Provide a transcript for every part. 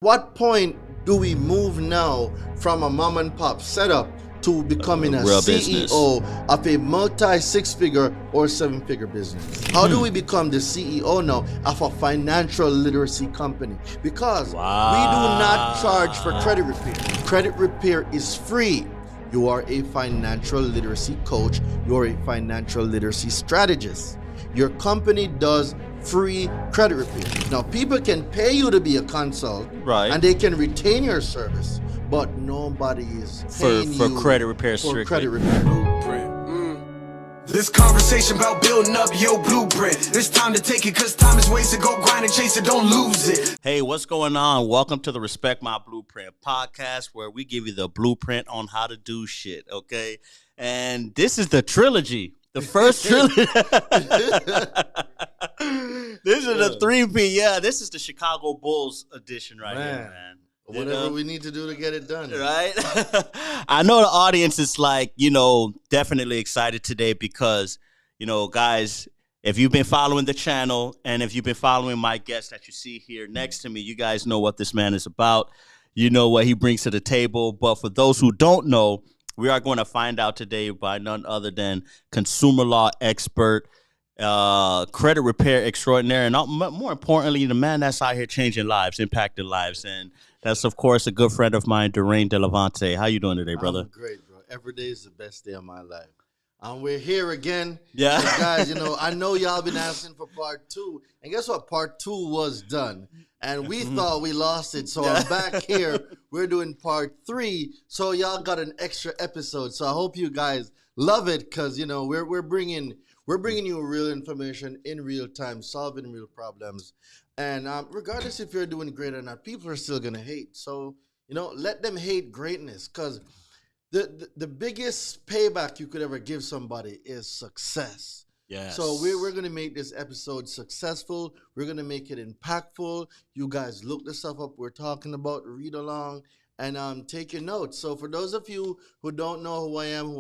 What point do we move now from a mom and pop setup to becoming a Real CEO of a multi six-figure or seven-figure business? How do we become the CEO now of a financial literacy company? Because we do not charge for credit repair. Credit repair is free. You are a financial literacy coach. You're a financial literacy strategist. Your company does free credit repair. Now, people can pay you to be a consult, Right. and they can retain your service, but nobody is paying for you credit repair for strictly. credit repair. This conversation about building up your blueprint. It's time to take it, cause time is wasted. Go grind and chase it, don't lose it. Hey, what's going on? Welcome to the Respect My Blueprint podcast, where we give you the blueprint on how to do shit, okay? And this is the trilogy. The first trilogy. This is the 3P. Yeah, this is the Chicago Bulls edition right here, man. Whatever we need to do to get it done. Right? I know the audience is like, definitely excited today because, guys, if you've been following the channel and if you've been following my guest that you see here next to me, you guys know what this man is about. You know what he brings to the table. But for those who don't know, we are going to find out today by none other than consumer law expert, credit repair extraordinaire, and more importantly, the man that's out here changing lives, impacting lives. And that's, of course, a good friend of mine, Daraine Delevante. How you doing today, brother? I'm great, bro. Every day is the best day of my life. We're here again. Yeah. So guys, I know y'all been asking for part 2. And guess what? Part 2 was done. And we thought we lost it. So I'm back here. We're doing part 3. So y'all got an extra episode. So I hope you guys love it because, we're bringing you real information in real time, solving real problems. And regardless if you're doing great or not, people are still going to hate. So, let them hate greatness because the biggest payback you could ever give somebody is success. Yes. So we're going to make this episode successful. We're going to make it impactful. You guys look the stuff up we're talking about, read along, and take your notes. So for those of you who don't know who I am,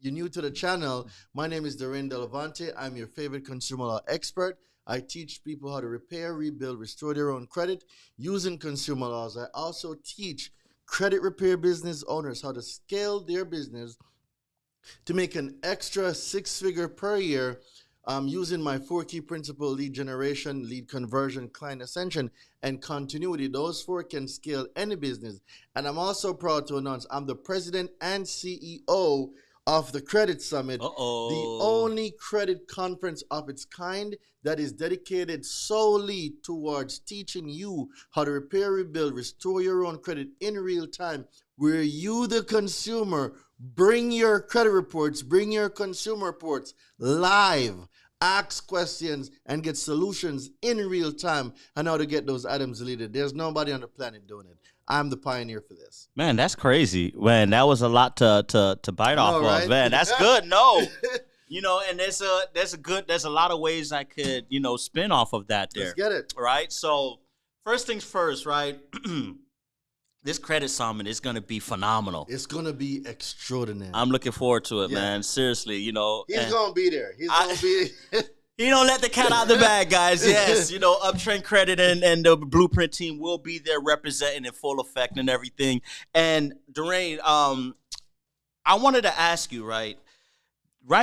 you're new to the channel, my name is Daraine Delevante. I'm your favorite consumer law expert. I teach people how to repair, rebuild, restore their own credit using consumer laws. I also teach credit repair business owners how to scale their business to make an extra 6-figure per year using my 4 key principles: lead generation, lead conversion, client ascension, and continuity. Those 4 can scale any business. And I'm also proud to announce I'm the president and CEO of the Credit Summit, the only credit conference of its kind that is dedicated solely towards teaching you how to repair, rebuild, restore your own credit in real time, where you, the consumer, bring your credit reports, bring your consumer reports live, ask questions, and get solutions in real time on how to get those items deleted. There's nobody on the planet doing it. I'm the pioneer for this. Man, that's crazy. Man, that was a lot to bite off right? of. Man, that's good. No. And there's a lot of ways I could, spin off of that there. Let's get it. Right? So, first things first, right? This credit summit is going to be phenomenal. It's going to be extraordinary. I'm looking forward to it, man. Seriously, He's going to be there. He's going to be He don't let the cat out the bag, guys. Yes, Uptrend Credit and the Blueprint team will be there representing in full effect and everything. And Daraine, I wanted to ask you, right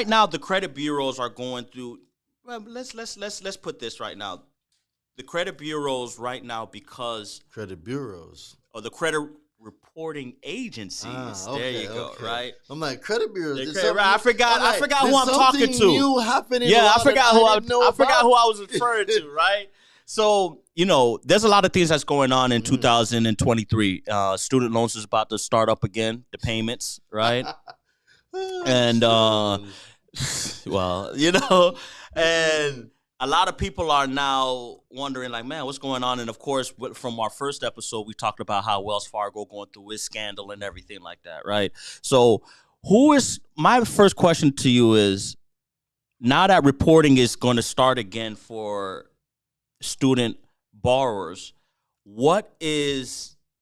now, the credit bureaus are going through. Well, let's put this right now. The credit bureaus right now, because credit bureaus or the credit reporting agencies. There you go. Okay. Right. I'm like credit bureaus. I forgot who I'm talking to. New happening. Yeah, I forgot who I was referring to. Right. So there's a lot of things that's going on in 2023. Student loans is about to start up again. The payments, right? And and a lot of people are now wondering, like, man, what's going on? And of course, from our first episode, we talked about how Wells Fargo going through its scandal and everything like that, right? So, my first question to you is, now that reporting is going to start again for student borrowers,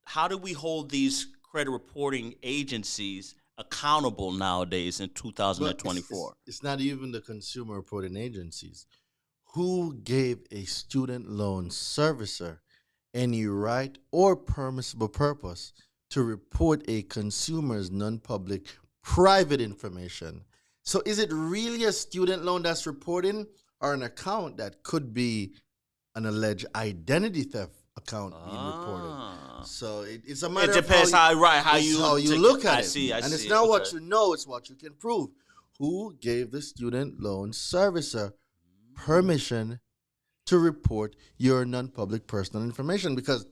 how do we hold these credit reporting agencies accountable nowadays in 2024? It's not even the consumer reporting agencies. Who gave a student loan servicer any right or permissible purpose to report a consumer's non-public private information. So is it really a student loan that's reporting, or an account that could be an alleged identity theft account being reported? So it's a matter It depends of how you look at I it. see, and it's see. not Okay. what you know, it's what you can prove. Who gave the student loan servicer permission to report your non-public personal information? Because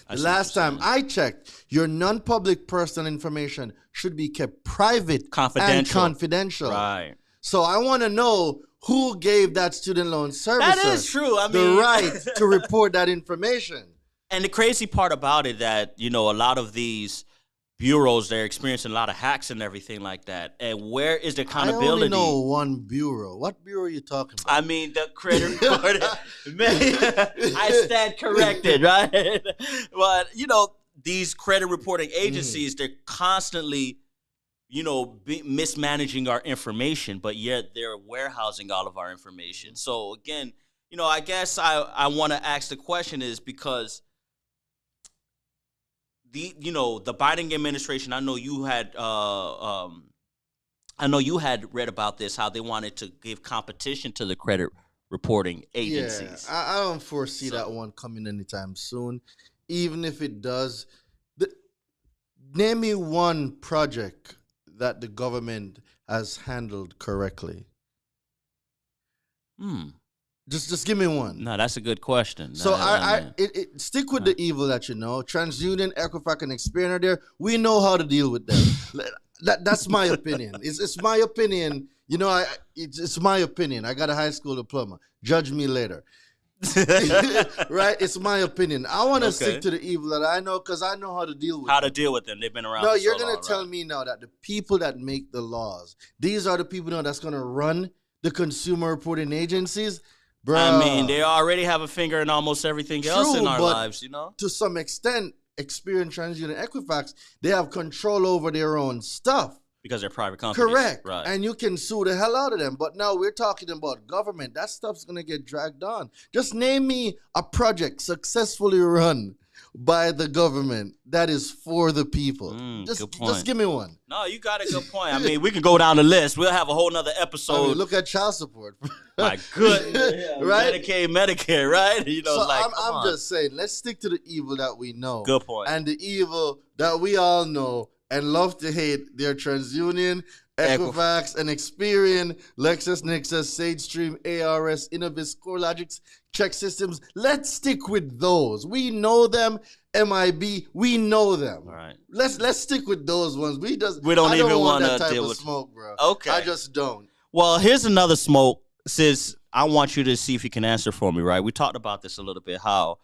I the see what last you're time saying. I checked, your non-public personal information should be kept private and Confidential. confidential. Right. So I want to know who gave that student loan servicer That is true. I the mean, right to report that information. And the crazy part about it that, a lot of these bureaus, they're experiencing a lot of hacks and everything like that. And where is the accountability? I only know one bureau. What bureau are you talking about? I mean, the credit report. Man, I stand corrected, right? But, these credit reporting agencies, they're constantly, mismanaging our information, but yet they're warehousing all of our information. So, again, I guess I want to ask the question is because the Biden administration, I know you had read about this, how they wanted to give competition to the credit reporting agencies. Yeah, I don't foresee that one coming anytime soon. Even if it does, name me one project that the government has handled correctly. Just give me one. No, that's a good question. So stick with the evil that you know. TransUnion, Equifax, and Experian are there. We know how to deal with them. That's my opinion. It's my opinion. It's my opinion. I got a high school diploma. Judge me later. Right? It's my opinion. I want to stick to the evil that I know because I know how to deal with how them. to deal with them. They've been around. No, for you're so gonna long, tell right? me now that the people that make the laws, these are the people now that's gonna run the consumer reporting agencies. Bro, I mean, they already have a finger in almost everything else in our but lives, to some extent, Experian, TransUnion, and Equifax, they have control over their own stuff. because they're private companies. Correct. Right. And you can sue the hell out of them. But now we're talking about government. That stuff's going to get dragged on. Just name me a project successfully run by the government that is for the people. Good point. Just give me one. No, you got a good point. I mean, we can go down the list. We'll have a whole nother episode. I mean, look at child support. My goodness. Right? Medicaid, Medicare, right? So come I'm on. just saying, let's stick to the evil that we know. Good point. And the evil that we all know and love to hate, their TransUnion, Equifax, and Experian, LexisNexis, SageStream, ARS, Innovis, CoreLogix, Check Systems. Let's stick with those. We know them. MIB, we know them. All right. Let's stick with those ones. We don't I even want wanna that type deal of with- smoke, bro. Okay. I just don't. Well, here's another smoke. Sis, I want you to see if you can answer for me, right? We talked about this a little bit, how,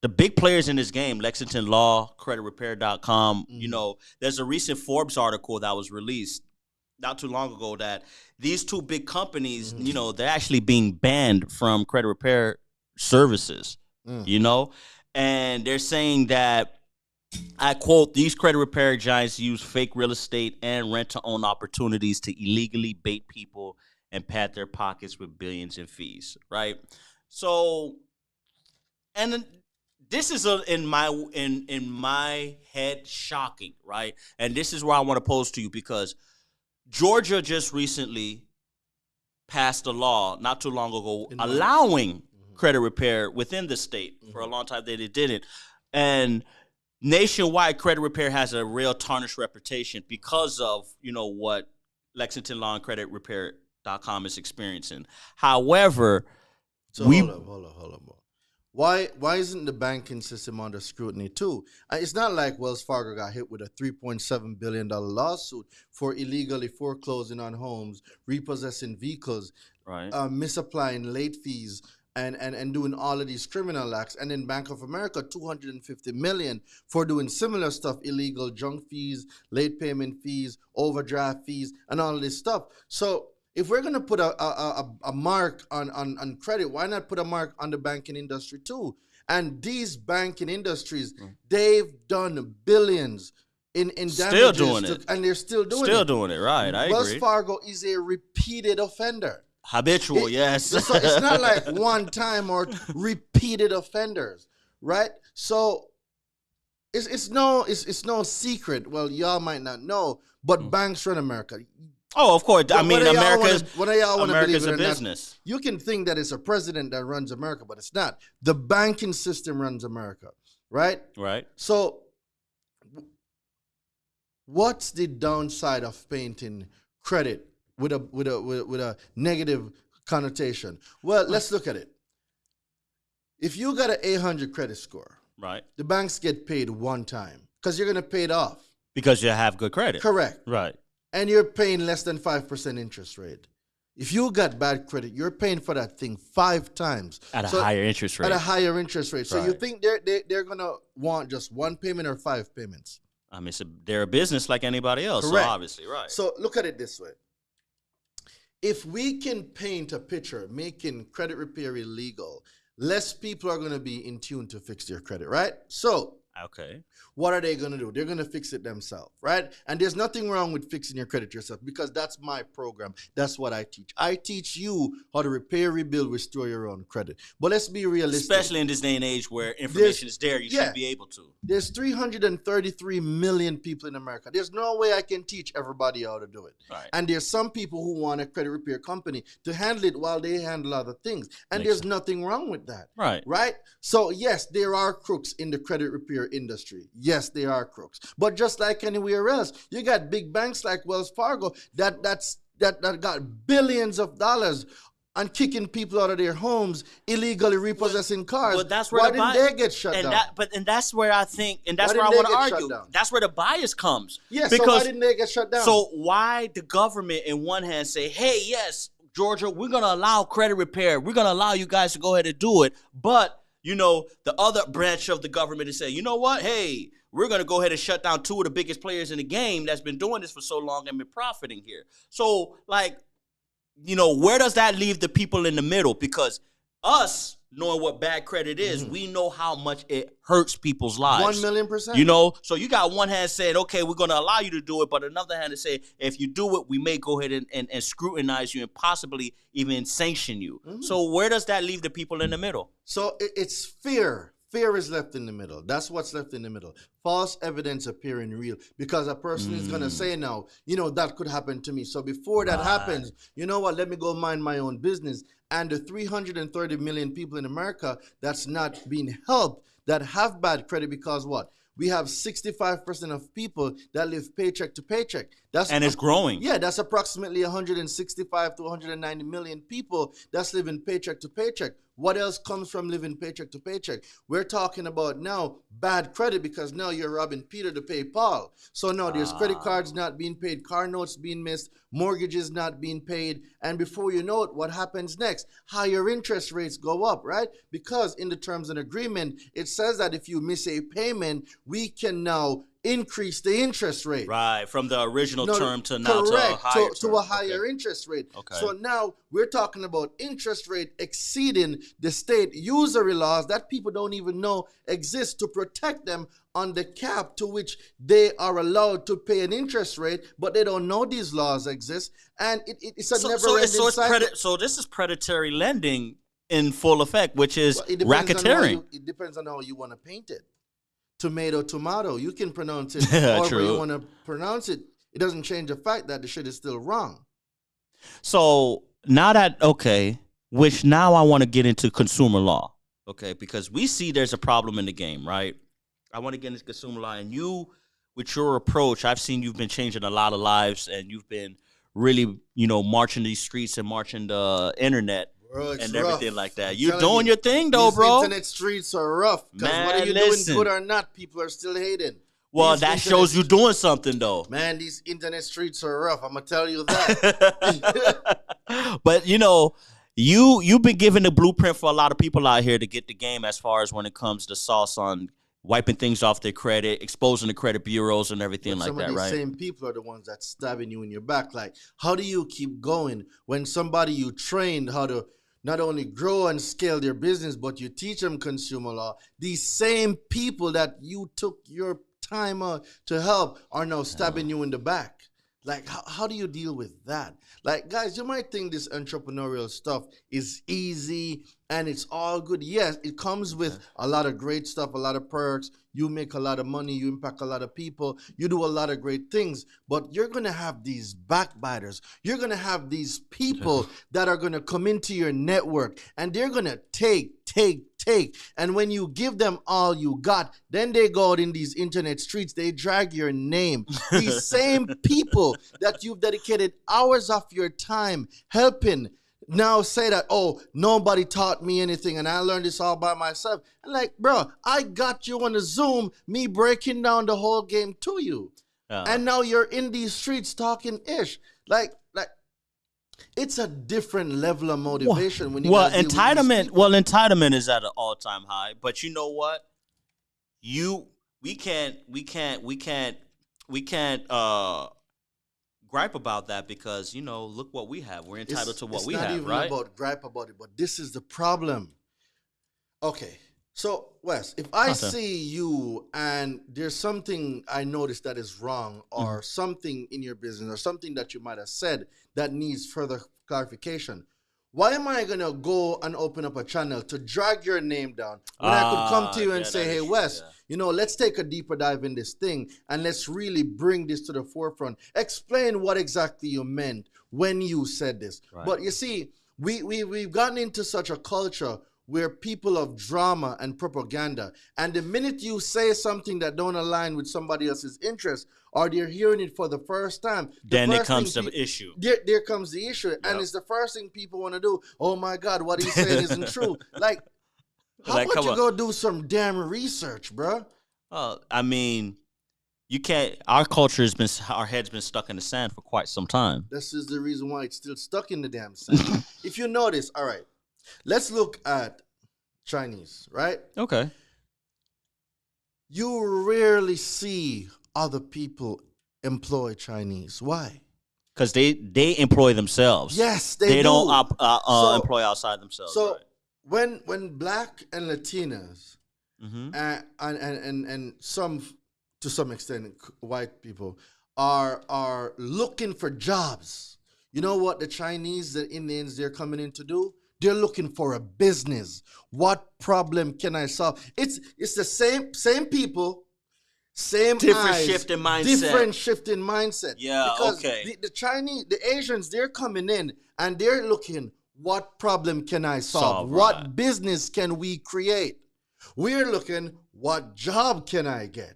the big players in this game, Lexington Law, CreditRepair.com, there's a recent Forbes article that was released not too long ago that these two big companies, they're actually being banned from credit repair services, and they're saying that, I quote, these credit repair giants use fake real estate and rent-to-own opportunities to illegally bait people and pad their pockets with billions in fees, right? So, and this is in my head shocking, right? And this is where I want to pose to you, because Georgia just recently passed a law not too long ago allowing credit repair within the state. For a long time they didn't. And nationwide, credit repair has a real tarnished reputation because of, what Lexington Law and CreditRepair.com is experiencing. However, So hold up. Why isn't the banking system under scrutiny too? It's not like Wells Fargo got hit with a $3.7 billion lawsuit for illegally foreclosing on homes, repossessing vehicles, right, misapplying late fees, and doing all of these criminal acts. And then Bank of America, $250 million for doing similar stuff, illegal junk fees, late payment fees, overdraft fees, and all of this stuff. So if we're going to put a mark on credit, why not put a mark on the banking industry too? And these banking industries, they've done billions in damages. Still doing it. And they're still doing it. Still doing it, right. I Wells agree. Fargo is a repeated offender. Habitual, yes. So it's not like one time or repeated offenders, right? So it's no secret. Well, y'all might not know, but banks run America. Oh, of course. I mean, Whether y'all wanna America's believe it a or not, business. you can think that it's a president that runs America, but it's not. The banking system runs America, right? Right. So, what's the downside of painting credit with a negative connotation? Well, let's look at it. If you got an 800 credit score, Right. the banks get paid one time because you're going to pay it off. Because you have good credit. Correct. Right. And you're paying less than 5% interest rate. If you got bad credit, you're paying for that thing 5 times. At a higher interest rate. At a higher interest rate. So you Right. think they're going to want just one payment or 5 payments? I mean, they're a business like anybody else. Correct. So obviously, right. So look at it this way. If we can paint a picture making credit repair illegal, less people are going to be in tune to fix their credit, right? So Okay. what are they going to do? They're going to fix it themselves, right? And there's nothing wrong with fixing your credit yourself because that's my program. That's what I teach. I teach you how to repair, rebuild, restore your own credit. But let's be realistic. Especially in this day and age where information is there, you should be able to. There's 333 million people in America. There's no way I can teach everybody how to do it. Right. And there's some people who want a credit repair company to handle it while they handle other things. And Makes there's sense. nothing wrong with that. Right. Right? So yes, there are crooks in the credit repair industry. Yes, there are crooks. But just like anywhere else, you got big banks like Wells Fargo that got billions of dollars on kicking people out of their homes, illegally repossessing cars. But that's where Why didn't they get shut down? And that's where I think, and that's Why where I didn't want they to get argue. shut down? That's where the bias comes. Yeah, so why didn't they get shut down? So why the government in one hand say, hey, yes, Georgia, we're going to allow credit repair. We're going to allow you guys to go ahead and do it. But, you know, the other branch of the government is saying, you know what? Hey, we're going to go ahead and shut down 2 of the biggest players in the game that's been doing this for so long and been profiting here. So, like, you know, where does that leave the people in the middle? Because us, knowing what bad credit is, we know how much it hurts people's lives. 1,000,000%. You know, so you got one hand saying, okay, we're going to allow you to do it, but another hand is saying, if you do it, we may go ahead and scrutinize you and possibly even sanction you. So where does that leave the people in the middle? So it's fear. Fear is left in the middle. That's what's left in the middle. False evidence appearing real because a person is going to say now, you know, that could happen to me. So before that happens, you know what, let me go mind my own business. And the 330 million people in America that's not being helped, that have bad credit because what? We have 65% of people that live paycheck to paycheck. And it's growing. Yeah, that's approximately 165 to 190 million people that's living paycheck to paycheck. What else comes from living paycheck to paycheck? We're talking about now bad credit because now you're robbing Peter to pay Paul. So now there's credit cards not being paid, car notes being missed, mortgages not being paid. And before you know it, what happens next? Higher interest rates go up, right? Because in the terms and agreement, it says that if you miss a payment, we can now increase the interest rate. Right, from the original term to now correct, to a higher interest rate. Okay. So now we're talking about interest rate exceeding the state usury laws that people don't even know exist to protect them on the cap to which they are allowed to pay an interest rate, but they don't know these laws exist. And it's a never-ending cycle. So this is predatory lending in full effect, which is Well, it depends on racketeering. it depends on how you want to paint it. Tomato. You can pronounce it Yeah, however true. you want to pronounce it. It doesn't change the fact that the shit is still wrong. So now that, okay, which now I want to get into consumer law, okay, because we see there's a problem in the game, right? I want to get into consumer law, and you, with your approach, I've seen you've been changing a lot of lives, and you've been really, you know, marching these streets and marching the internet. Bro, it's and rough. everything like that. I'm You're telling doing you, your thing, though, these bro. internet streets are rough. Because Man, whether you're listen. doing good or not, people are still hating. Well, These that internet shows you doing something, though. Man, these internet streets are rough. I'm going to tell you that. But, you know, you've been giving the blueprint for a lot of people out here to get the game as far as when it comes to sauce on wiping things off their credit, exposing the credit bureaus and everything like Some that, of these right? same people are the ones that's stabbing you in your back. Like, how do you keep going when somebody you trained how to not only grow and scale their business, but you teach them consumer law? These same people that you took your time to help are now stabbing you in the back. Like, how do you deal with that? Like, guys, you might think this entrepreneurial stuff is easy and it's all good. Yes, it comes with a lot of great stuff, a lot of perks. You make a lot of money, you impact a lot of people, you do a lot of great things, but you're going to have these backbiters. You're going to have these people that are going to come into your network and they're going to take. And when you give them all you got, then they go out in these internet streets, they drag your name. These same people that you've dedicated hours of your time helping now say that, oh, nobody taught me anything and I learned this all by myself. And like, bro, I got you on a Zoom, me breaking down the whole game to you. And now you're in these streets talking ish. Like, it's a different level of motivation when you entitlement. Well, entitlement is at an all-time high. But you know what? We can't gripe about that because look what we have. We're entitled to what we have, right? It's not even about gripe about it, but this is the problem. Okay, so Wes, if I see you and there's something I noticed that is wrong, or something in your business, or something that you might have said that needs further clarification, why am I gonna go and open up a channel to drag your name down when I could come to you and say, hey, Wes, let's take a deeper dive in this thing and let's really bring this to the forefront. Explain what exactly you meant when you said this. Right. But you see, we've gotten into such a culture where people of drama and propaganda, and the minute you say something that don't align with somebody else's interest, or they're hearing it for the first time, then it comes to the issue. There comes the issue, and it's the first thing people want to do. Oh my God, what he's saying isn't true. Like, how about you go do some damn research, bro? Well, I mean, you can't. Our culture has been, our head's been stuck in the sand for quite some time. This is the reason why it's still stuck in the damn sand. If you notice, all right. Let's look at Chinese, right? Okay. You rarely see other people employ Chinese. Why? Because they employ themselves. Yes, they don't employ outside themselves. So right. when Black and Latinas and some, to some extent, white people are looking for jobs, you know what the Chinese, the Indians, they're coming in to do? They're looking for a business. What problem can I solve? It's the same people, same different eyes, shift in mindset. Different shift in mindset. Yeah, because okay. The Chinese, the Asians, they're coming in and they're looking, what problem can I solve? What business can we create? We're looking, what job can I get?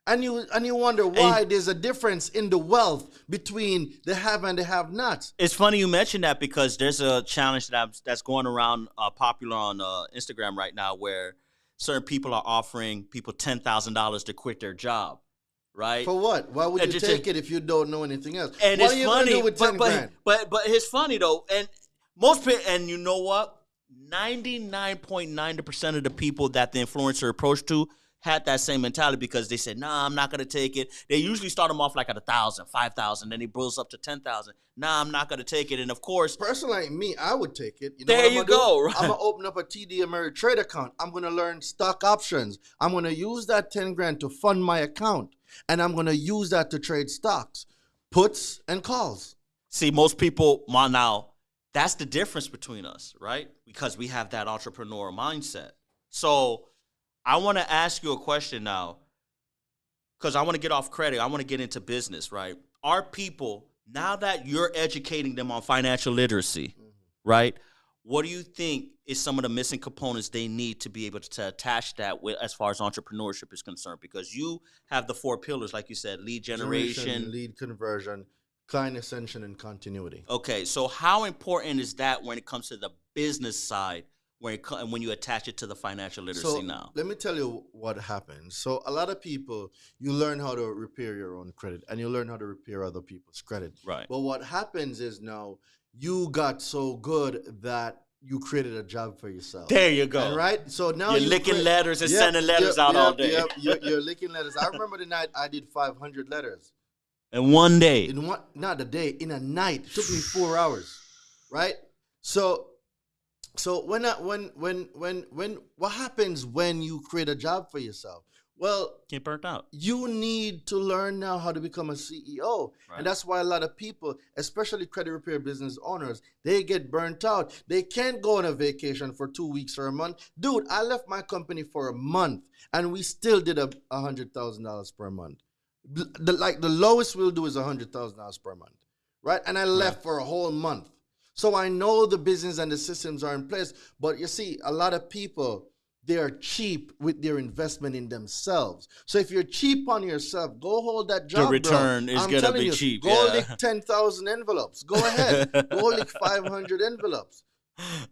And you wonder why there's a difference in the wealth between the have and the have-nots. It's funny you mentioned that because there's a challenge that's going around popular on Instagram right now where certain people are offering people $10,000 to quit their job, right? For what? Why would you take it if you don't know anything else? And what it's are you funny, gonna do with 10 grand? But it's funny though, and most people, and you know what? 99.9% of the people that the influencer approached to had that same mentality because they said, nah, I'm not going to take it. They usually start them off like at 1,000, 5,000, then he builds up to 10,000. Nah, I'm not going to take it. And of course, personally, like me, I would take it. You know there you go. Right? I'm going to open up a TD Ameritrade account. I'm going to learn stock options. I'm going to use that 10 grand to fund my account. And I'm going to use that to trade stocks, puts and calls. See, most people, now, that's the difference between us, right? Because we have that entrepreneurial mindset. So I want to ask you a question now, because I want to get off credit. I want to get into business, right? Our people, now that you're educating them on financial literacy, right? What do you think is some of the missing components they need to be able to attach that with as far as entrepreneurship is concerned? Because you have the 4 pillars, like you said, lead generation, lead conversion, client ascension, and continuity. Okay, so how important is that when it comes to the business side? When you attach it to the financial literacy now. Let me tell you what happens. So a lot of people, you learn how to repair your own credit and you learn how to repair other people's credit. Right. But what happens is now you got so good that you created a job for yourself. There you go. And right? So now you're licking letters and sending letters out all day. You're licking letters. I remember the night I did 500 letters. In one day. Not a day, in a night. It took me 4 hours. Right? So what happens when you create a job for yourself? Well, Get burnt out. you need to learn now how to become a CEO. Right. And that's why a lot of people, especially credit repair business owners, they get burnt out. They can't go on a vacation for 2 weeks or a month. Dude, I left my company for a month and we still did $100,000 per month. The lowest we'll do is $100,000 per month, right? And I left for a whole month. So I know the business and the systems are in place. But you see, a lot of people, they are cheap with their investment in themselves. So if you're cheap on yourself, go hold that job, The return bro. is I'm going to telling be you, cheap. Go Yeah. lick 10,000 envelopes. Go ahead. Go lick 500 envelopes.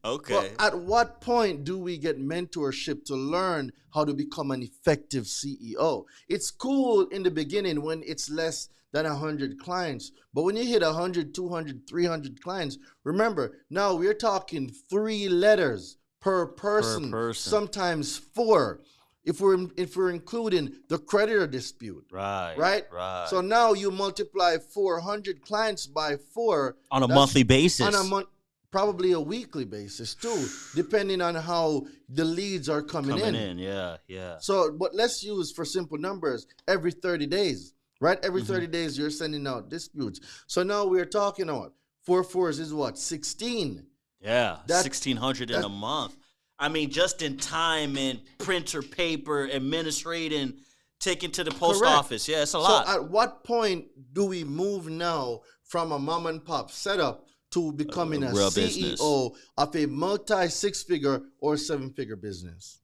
Okay. But at what point do we get mentorship to learn how to become an effective CEO? It's cool in the beginning when it's less than 100 clients. But when you hit 100, 200, 300 clients, remember, now we're talking 3 letters per person, sometimes 4. If we're including the creditor dispute. Right? So now you multiply 400 clients by 4 on a monthly basis. On a month, probably a weekly basis too, depending on how the leads are coming in. Yeah. So, but let's use for simple numbers every 30 days, right? Every 30 days you're sending out disputes. So now we're talking about 4 fours is what? 16. Yeah, 1,600 in a month. I mean, just in time and printer paper, administrating, taking to the post office. Yeah, it's a lot. So at what point do we move now from a mom and pop setup to becoming a real CEO business of a multi-6-figure or 7-figure business?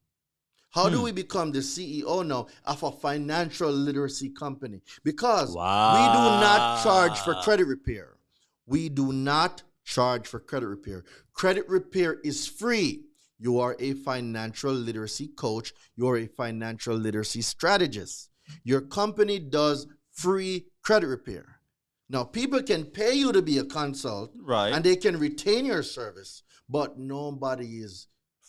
How do we become the CEO now of a financial literacy company? Because we do not charge for credit repair. We do not charge for credit repair. Credit repair is free. You are a financial literacy coach. You are a financial literacy strategist. Your company does free credit repair. Now, people can pay you to be a consult, and they can retain your service, but nobody is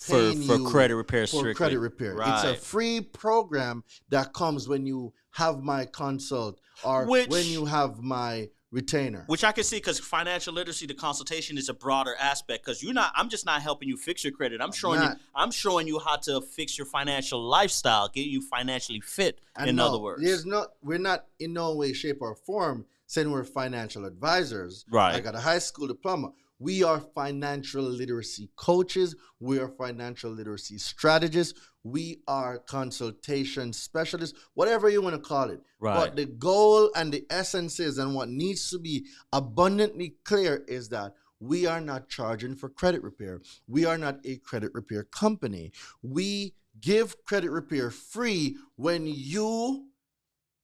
paying for you credit repair. For credit repair. It's a free program that comes when you have my consult or when you have my retainer. Which I can see, because financial literacy, the consultation is a broader aspect. Because I'm just not helping you fix your credit. I'm showing you how to fix your financial lifestyle, getting you financially fit. In other words, we're not in no way, shape, or form saying we're financial advisors. Right. I got a high school diploma. We are financial literacy coaches. We are financial literacy strategists. We are consultation specialists, whatever you want to call it. Right. But the goal and the essence is, and what needs to be abundantly clear is that we are not charging for credit repair. We are not a credit repair company. We give credit repair free when you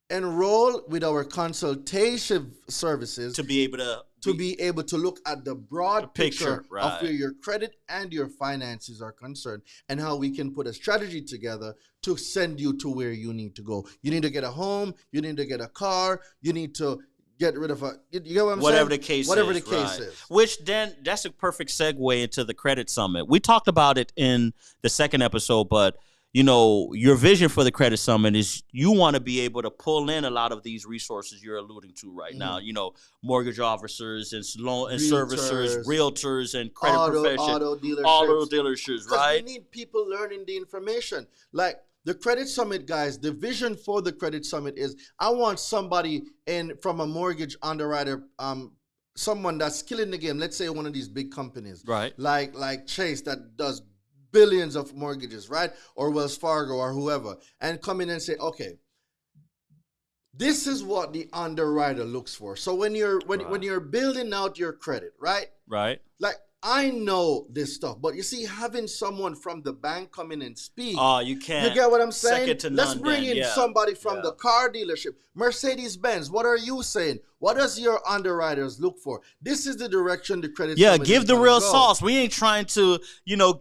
enroll with our consultation services to be able to look at the broad picture of where your credit and your finances are concerned and how we can put a strategy together to send you to where you need to go. You need to get a home, you need to get a car, you need to get rid of you get what I'm whatever saying? Whatever the case is. Which then, that's a perfect segue into the credit summit. We talked about it in the second episode, but you know, your vision for the credit summit is you want to be able to pull in a lot of these resources you're alluding to right now. You know, mortgage officers and loan and servicers, realtors, and credit professionals, auto dealerships, right? We need people learning the information. Like the credit summit, guys, the vision for the credit summit is I want somebody from a mortgage underwriter, someone that's killing the game. Let's say one of these big companies, right? Like Chase, that does billions of mortgages, right? Or Wells Fargo or whoever, and come in and say, okay, this is what the underwriter looks for. So when you're building out your credit, right? Like I know this stuff, but you see, having someone from the bank come in and speak, you can't. You get what I'm saying? Second to none. Let's bring in somebody from the car dealership, Mercedes-Benz. What are you saying? What does your underwriters look for? This is the direction the credit. Give the real sauce. We ain't trying to,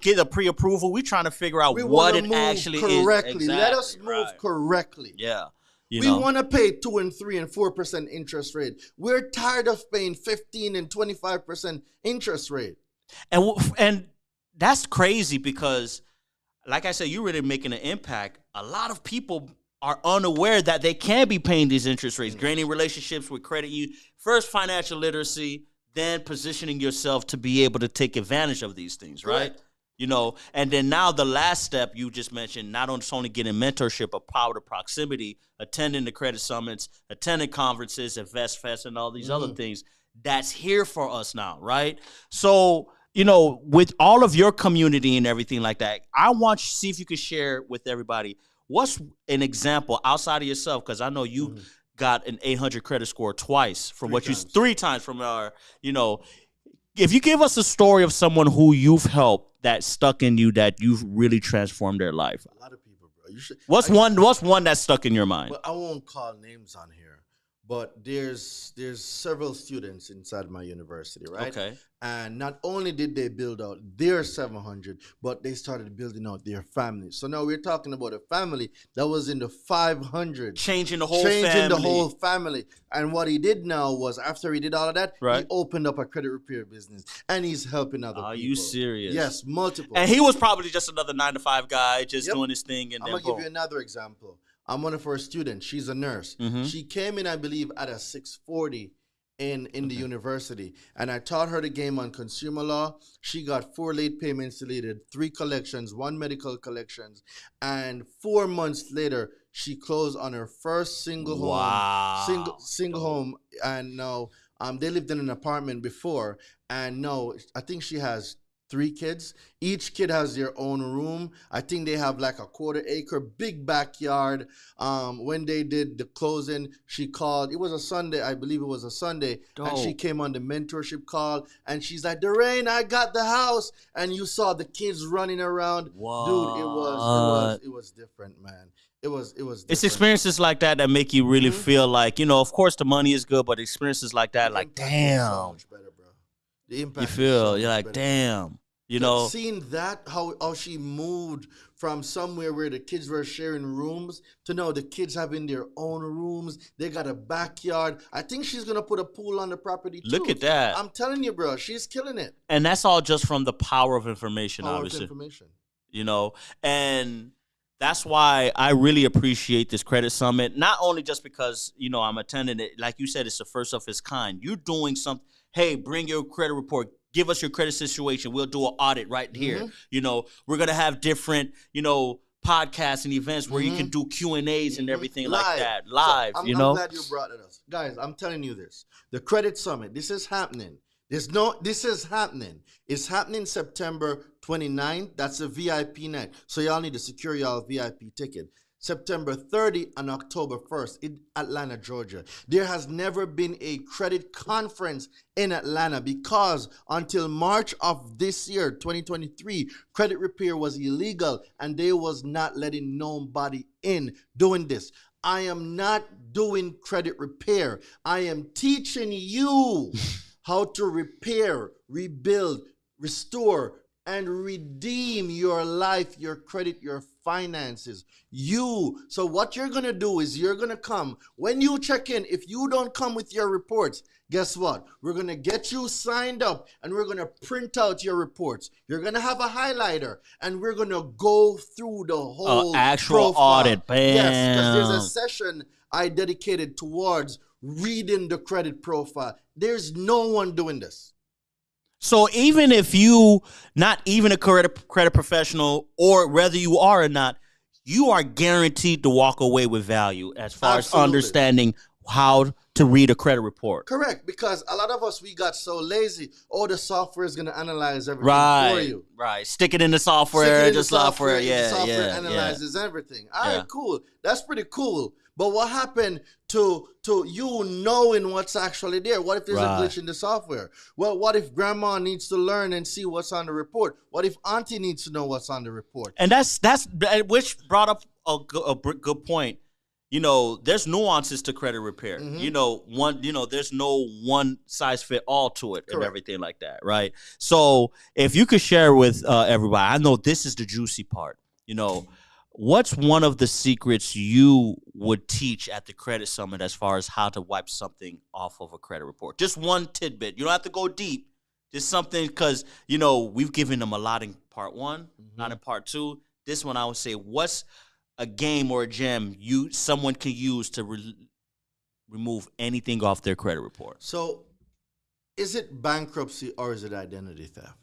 get a pre-approval. We trying to figure out what it actually correctly. is. Exactly. Let us move correctly. Yeah. We want to pay 2 and 3 and 4% interest rate. We're tired of paying 15 and 25% interest rate. And that's crazy because, like I said, you're really making an impact. A lot of people are unaware that they can be paying these interest rates, gaining relationships with credit union. First, financial literacy, then positioning yourself to be able to take advantage of these things, right? You know, and then now the last step you just mentioned, not only getting mentorship, but power to proximity, attending the credit summits, attending conferences, Invest Fest, and all these other things. That's here for us now, right? So, you know, with all of your community and everything like that, I want you to see if you can share with everybody what's an example outside of yourself, because I know you got an 800 credit score twice from three times from our, you know. If you give us a story of someone who you've helped that stuck in you, that you've really transformed their life. A lot of people, bro. What's one that's stuck in your mind? Well, I won't call names on here, but there's several students inside my university, right? Okay. And not only did they build out their 700, but they started building out their families. So now we're talking about a family that was in the 500, changing the whole family. And what he did now was, after he did all of that, he opened up a credit repair business, and he's helping other people. Are you serious? Yes, multiple. And he was probably just another 9-to-5 guy, just doing his thing. And I'm gonna give you another example. I'm one of her students. She's a nurse. She came in, I believe, at a 640 in the university, and I taught her the game on consumer law. She got 4 late payments deleted, 3 collections, 1 medical collections, and 4 months later, she closed on her first single home. Single home, and now they lived in an apartment before, and now I think she has 3 kids. Each kid has their own room. I think they have like a 1/4 acre, big backyard. When they did the closing, she called. It was a Sunday, I believe it was a Sunday. Dope. And she came on the mentorship call, and she's like, Daraine, I got the house. And you saw the kids running around. What? Dude, it was different, man. It was different. It's experiences like that that make you really feel like, you know, of course the money is good, but experiences like that, like, damn. So much better, bro. The impact. You feel, so you're like, better. damn. You know, seeing that, how she moved from somewhere where the kids were sharing rooms to now the kids having their own rooms. They got a backyard. I think she's gonna put a pool on the property too. Look at that. I'm telling you, bro, she's killing it. And that's all just from the power of information, obviously. You know, and that's why I really appreciate this credit summit. Not only just because, you know, I'm attending it. Like you said, it's the first of its kind. You're doing something. Hey, bring your credit report. Give us your credit situation. We'll do an audit right here. You know, we're going to have different, you know, podcasts and events where you can do Q&As and everything like that. Live, so you know. I'm glad you brought it up. Guys, I'm telling you this. The credit summit, this is happening. This is happening. It's happening September 29th. That's a VIP night. So y'all need to secure y'all VIP ticket. September 30 and October 1st in Atlanta, Georgia. There has never been a credit conference in Atlanta because until March of this year, 2023, credit repair was illegal and they was not letting nobody in doing this. I am not doing credit repair. I am teaching you how to repair, rebuild, restore, and redeem your life, your credit, your finances. So what you're going to do is you're going to come. When you check in, if you don't come with your reports, guess what? We're going to get you signed up and we're going to print out your reports. You're going to have a highlighter and we're going to go through the whole actual profile. audit. Bam. Yes, because there's a session I dedicated towards reading the credit profile. There's no one doing this. So even if you not even a credit professional, or whether you are or not, you are guaranteed to walk away with value as far as understanding how to read a credit report. Correct, because a lot of us, we got so lazy. Oh, the software is going to analyze everything for you. Right, stick it in the software. The software analyzes everything. All right, cool. That's pretty cool. But what happened to you knowing what's actually there? What if there's a glitch in the software? Well, what if grandma needs to learn and see what's on the report? What if auntie needs to know what's on the report? And that's which brought up a good point. You know, there's nuances to credit repair. You know, there's no one size fit all to it. Correct. And everything like that, right? So if you could share with everybody, I know this is the juicy part. You know, what's one of the secrets you would teach at the credit summit as far as how to wipe something off of a credit report? Just one tidbit. You don't have to go deep. Just something, because, you know, we've given them a lot in part 1, not in part 2. This one, I would say, what's a game or a gem someone can use to remove anything off their credit report? So is it bankruptcy or is it identity theft?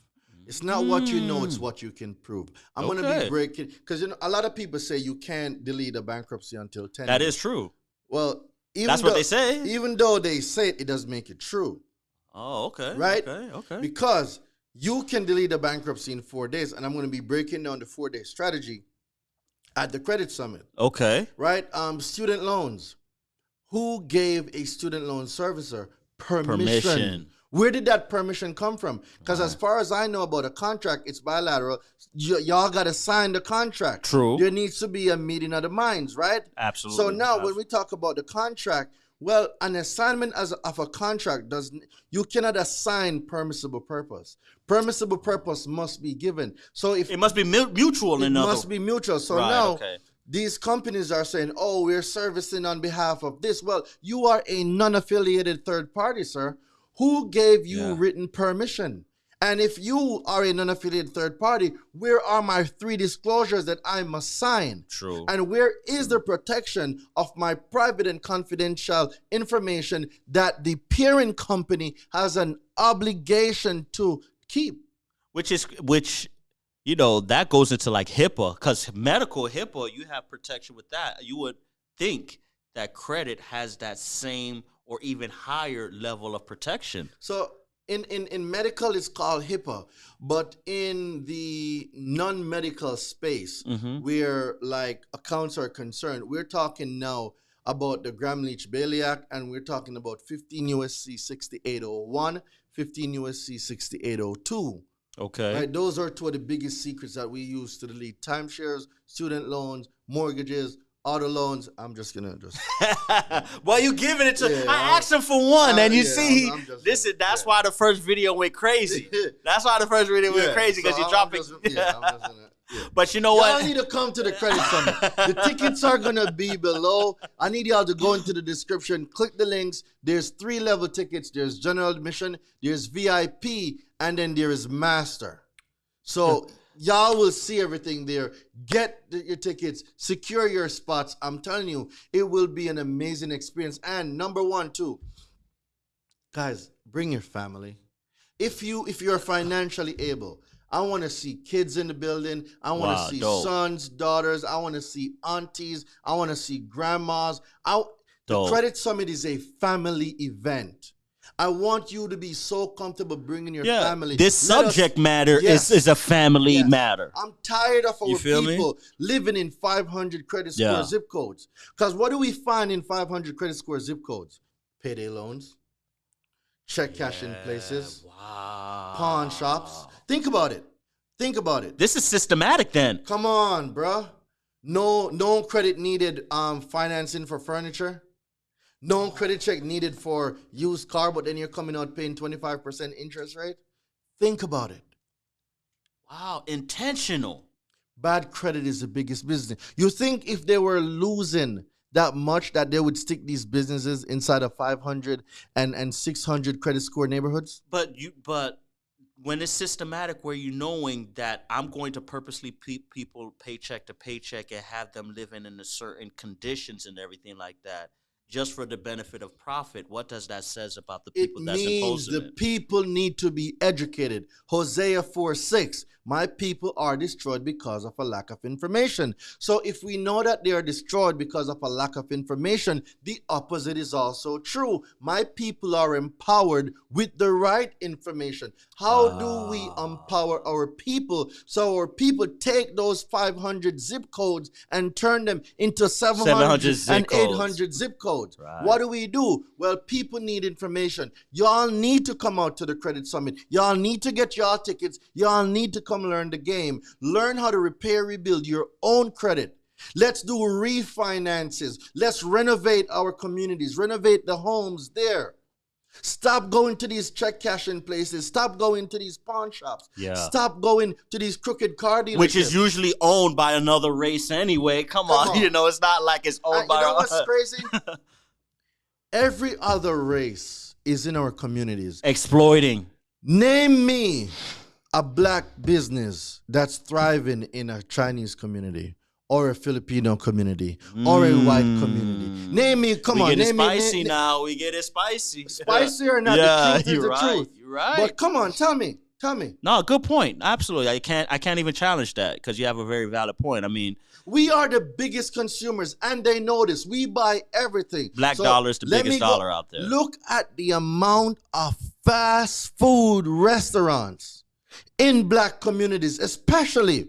It's not what you know, it's what you can prove. I'm going to be Okay. breaking, because a lot of people say you can't delete a bankruptcy until 10 That years. is true. Well, That's what they say. Even though they say it, it doesn't make it true. Oh, okay. Right? Okay. Because you can delete a bankruptcy in 4 days, and I'm going to be breaking down the 4-day strategy at the Credit Summit. Okay. Right? Student loans. Who gave a student loan servicer permission? Where did that permission come from? Because as far as I know about a contract, it's bilateral. Y'all got to sign the contract. True. There needs to be a meeting of the minds, right? Absolutely. So now when we talk about the contract, well, an assignment of a contract you cannot assign permissible purpose. Permissible purpose must be given. So if it must be mutual, it must be mutual. So right, now okay. These companies are saying, oh, we're servicing on behalf of this. Well, you are a non-affiliated third party, sir. Who gave you written permission? And if you are a non-affiliated third party, where are my 3 disclosures that I must sign? True. And where is the protection of my private and confidential information that the parent company has an obligation to keep? Which you know, that goes into like HIPAA, because medical HIPAA, you have protection with that. You would think that credit has that same or even higher level of protection. So in medical, it's called HIPAA, but in the non-medical space, where like accounts are concerned, we're talking now about the Gramm-Leach-Bailey Act, and we're talking about 15 USC 6801, 15 USC 6802. Okay. Right, those are 2 of the biggest secrets that we use to delete timeshares, student loans, mortgages, auto loans. I'm just gonna Well, you giving it to. I asked him for one, and you see, listen. That's why the first video went crazy. That's why the first video went crazy, because you dropping. But you know what? Y'all need to come to the Credit Summit. The tickets are gonna be below. I need y'all to go into the description, click the links. There's 3 level tickets. There's general admission, there's VIP, and then there is master. So y'all will see everything there. Get your tickets, secure your spots. I'm telling you, it will be an amazing experience. And number 1, too, guys, bring your family. If you're financially able, I want to see kids in the building. I want to see sons, daughters. I want to see aunties. I want to see grandmas. The Credit Summit is a family event. I want you to be so comfortable bringing your family. This subject matter is a family matter. I'm tired of our people living in 500 credit score zip codes. Because what do we find in 500 credit score zip codes? Payday loans, check cashing places, pawn shops. Think about it. This is systematic then. Come on, bruh. No credit needed financing for furniture. No credit check needed for used car, but then you're coming out paying 25% interest rate. Think about it. Wow, intentional. Bad credit is the biggest business. You think if they were losing that much that they would stick these businesses inside of 500 and 600 credit score neighborhoods? But when it's systematic, where you knowing that I'm going to purposely people paycheck to paycheck and have them living in a certain conditions and everything like that, just for the benefit of profit, what does that says about the people that's imposing it? It means the people need to be educated. Hosea 4:6, my people are destroyed because of a lack of information. So if we know that they are destroyed because of a lack of information, the opposite is also true. My people are empowered with the right information. How do we empower our people so our people take those 500 zip codes and turn them into 700 and 800 zip codes? Right. What do? Well, people need information. Y'all need to come out to the Credit Summit. Y'all need to get y'all tickets. Y'all need to come learn the game. Learn how to repair, rebuild your own credit. Let's do refinances. Let's renovate our communities, renovate the homes there. Stop going to these check cashing places. Stop going to these pawn shops. Yeah. Stop going to these crooked car dealerships. Which is usually owned by another race anyway. Come on. You know, it's not like it's owned by... You know what's crazy? Every other race is in our communities. Exploiting. Name me a black business that's thriving in a Chinese community, or a Filipino community, or a white community. Name me, come on. We get it name spicy me, now. We get it spicy. Spicy or not, the truth is the truth. You're right. But come on, tell me. Tell me. No, good point. Absolutely. I can't even challenge that because you have a very valid point. I mean, We are the biggest consumers, and they know this. We buy everything. black dollar is the let biggest me go- dollar out there. Look at the amount of fast food restaurants in black communities, especially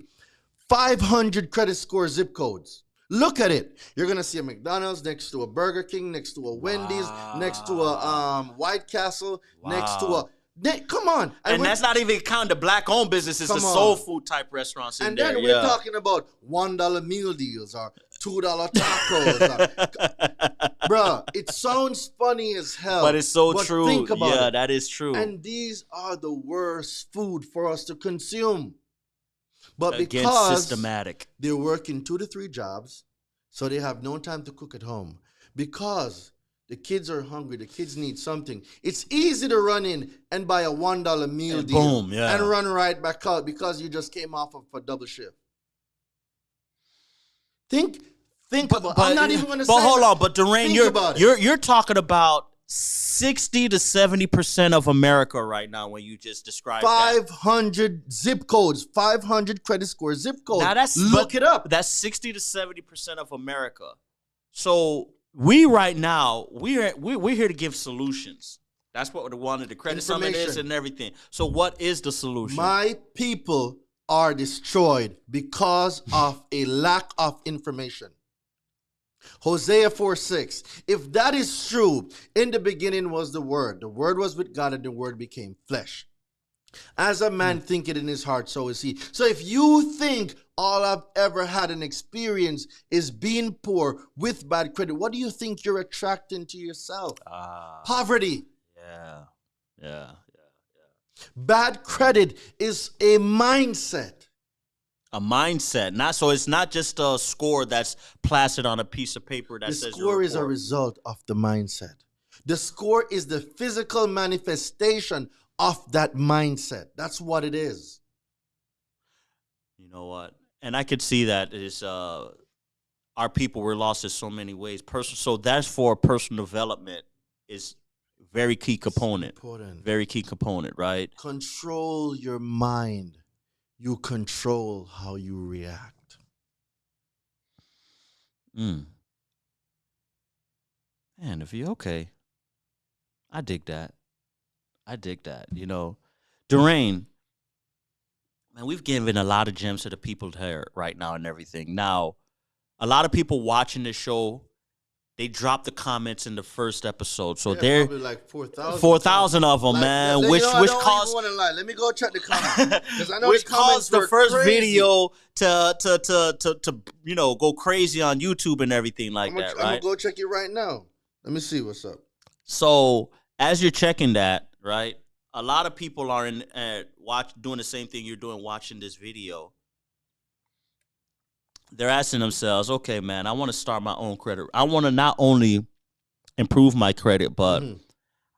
500 credit score zip codes. Look at it. You're going to see a McDonald's next to a Burger King, next to a Wendy's, next to a White Castle, next to a... come on. And that's not even counting the black-owned businesses, the Come soul on. food type restaurants in And there. then we're talking about $1 meal deals or $2 tacos. Bruh, it sounds funny as hell. But it's so true. Think about it. That is true. And these are the worst food for us to consume. But Again, because systematic. they're working 2 to 3 jobs, so they have no time to cook at home. Because the kids are hungry, the kids need something. It's easy to run in and buy a $1 meal And deal boom, yeah. and run right back out because you just came off of a double shift. Think about. I'm not even going to say. But hold that. on, but Daraine, Think about it. you're talking about 60 to 70% of America right now when you just described that. 500 zip codes, 500 credit score zip codes. Now Look it up. That's 60 to 70% of America. So we right now we're here to give solutions. That's what we wanted. The credit summit is Information. and everything. So what is the solution? My people are destroyed because of a lack of information. Hosea 4:6. If that is true, in the beginning was the Word. The Word was with God, and the Word became flesh. As a man thinketh in his heart, so is he. So if you think all I've ever had an experience is being poor with bad credit, what do you think you're attracting to yourself? Poverty. Yeah. Bad credit is a mindset. A mindset. So it's not just a score that's plastered on a piece of paper that The says score is a report. result of the mindset. The score is the physical manifestation of that mindset. That's what it is. You know what? And I could see that is our people were lost in so many ways. So that's for personal development is very key component. Important. Very key component, right? Control your mind. You control how you react. Man, if you okay, I dig that. You know, Daraine, man, we've given a lot of gems to the people here right now and everything. Now, a lot of people watching this show, they dropped the comments in the first episode, so they're probably like 4,000. 4,000 of them, Like, man. you Which know, I don't caused even want to lie. Let me go check the comments. 'Cause I know which the comments caused the were first crazy. video to go crazy on YouTube and everything like that, I'm gonna right? go check it right now. Let me see what's up. So as you're checking that, right, a lot of people are doing the same thing you're doing, watching this video. They're asking themselves, okay, man, I want to start my own credit. I want to not only improve my credit, but